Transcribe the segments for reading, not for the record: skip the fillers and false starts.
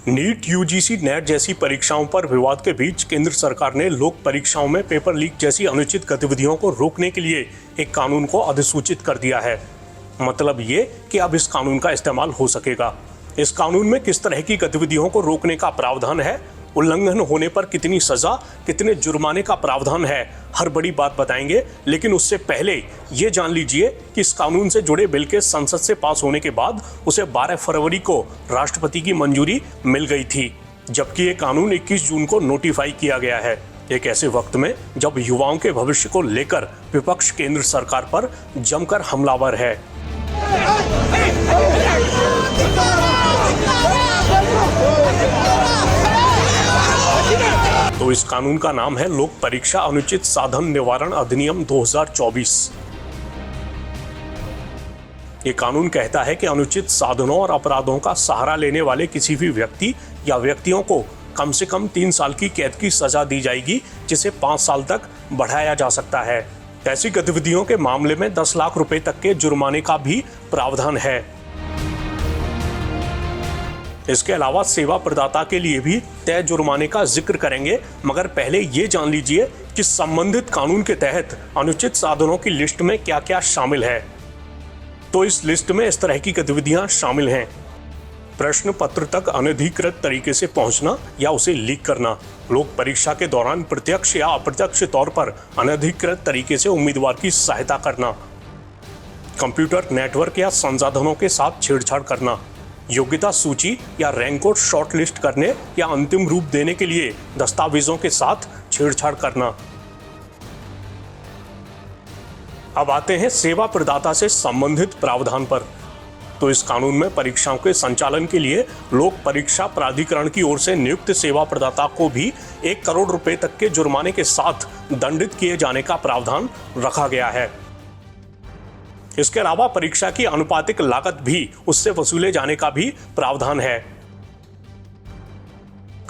NEET, UGC, net जैसी परीक्षाओं पर विवाद के बीच केंद्र सरकार ने लोक परीक्षाओं में पेपर लीक जैसी अनुचित गतिविधियों को रोकने के लिए एक कानून को अधिसूचित कर दिया है। मतलब ये कि अब इस कानून का इस्तेमाल हो सकेगा। इस कानून में किस तरह की गतिविधियों को रोकने का प्रावधान है, उल्लंघन होने पर कितनी सजा, कितने जुर्माने का प्रावधान है, हर बड़ी बात बताएंगे। लेकिन उससे पहले ये जान लीजिए कि इस कानून से जुड़े बिल के संसद से पास होने के बाद उसे 12 फरवरी को राष्ट्रपति की मंजूरी मिल गई थी, जबकि ये कानून 21 जून को नोटिफाई किया गया है। एक ऐसे वक्त में जब युवाओं के भविष्य को लेकर विपक्ष केंद्र सरकार पर जमकर हमलावर है। तो इस कानून का नाम है लोक परीक्षा अनुचित साधन निवारण अधिनियम 2024। ये कानून कहता है कि अनुचित साधनों और अपराधों का सहारा लेने वाले किसी भी व्यक्ति या व्यक्तियों को कम से कम 3 साल की कैद की सजा दी जाएगी, जिसे 5 साल तक बढ़ाया जा सकता है। ऐसी गतिविधियों के मामले में 10 लाख रुपए तक के जुर्माने का भी प्रावधान है। इसके अलावा सेवा प्रदाता के लिए भी तय जुर्माने का जिक्र करेंगे, मगर पहले ये जान लीजिए कि संबंधित कानून के तहत अनुचित साधनों की लिस्ट में क्या क्या शामिल है। तो इस लिस्ट में इस तरह की गतिविधियां शामिल हैं: प्रश्न पत्र तक अनधिकृत तरीके से पहुंचना या उसे लीक करना, लोक परीक्षा के दौरान प्रत्यक्ष या अप्रत्यक्ष तौर पर अनधिकृत तरीके से उम्मीदवार की सहायता करना, कंप्यूटर नेटवर्क या संसाधनों के साथ छेड़छाड़ करना, योग्यता सूची या रैंकोट शॉर्टलिस्ट करने या अंतिम रूप देने के लिए दस्तावेजों के साथ छेड़छाड़ करना। अब आते हैं सेवा प्रदाता से संबंधित प्रावधान पर। तो इस कानून में परीक्षाओं के संचालन के लिए लोक परीक्षा प्राधिकरण की ओर से नियुक्त सेवा प्रदाता को भी 1 करोड़ रुपए तक के जुर्माने के साथ दंडित किए जाने का प्रावधान रखा गया है। इसके अलावा परीक्षा की आनुपातिक लागत भी उससे वसूले जाने का भी प्रावधान है।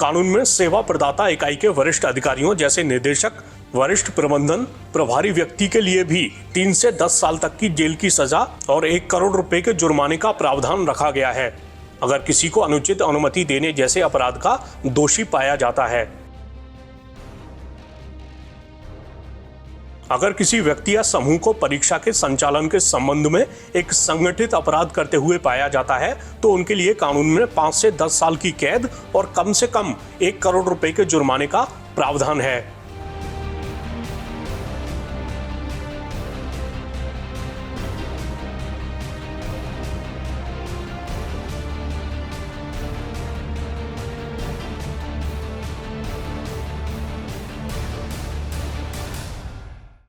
कानून में सेवा प्रदाता इकाई के वरिष्ठ अधिकारियों जैसे निदेशक, वरिष्ठ प्रबंधन प्रभारी व्यक्ति के लिए भी 3 से 10 साल तक की जेल की सजा और 1 करोड़ रुपए के जुर्माने का प्रावधान रखा गया है, अगर किसी को अनुचित अनुमति देने जैसे अपराध का दोषी पाया जाता है। अगर किसी व्यक्ति या समूह को परीक्षा के संचालन के संबंध में एक संगठित अपराध करते हुए पाया जाता है, तो उनके लिए कानून में 5 से 10 साल की कैद और कम से कम 1 करोड़ रुपए के जुर्माने का प्रावधान है।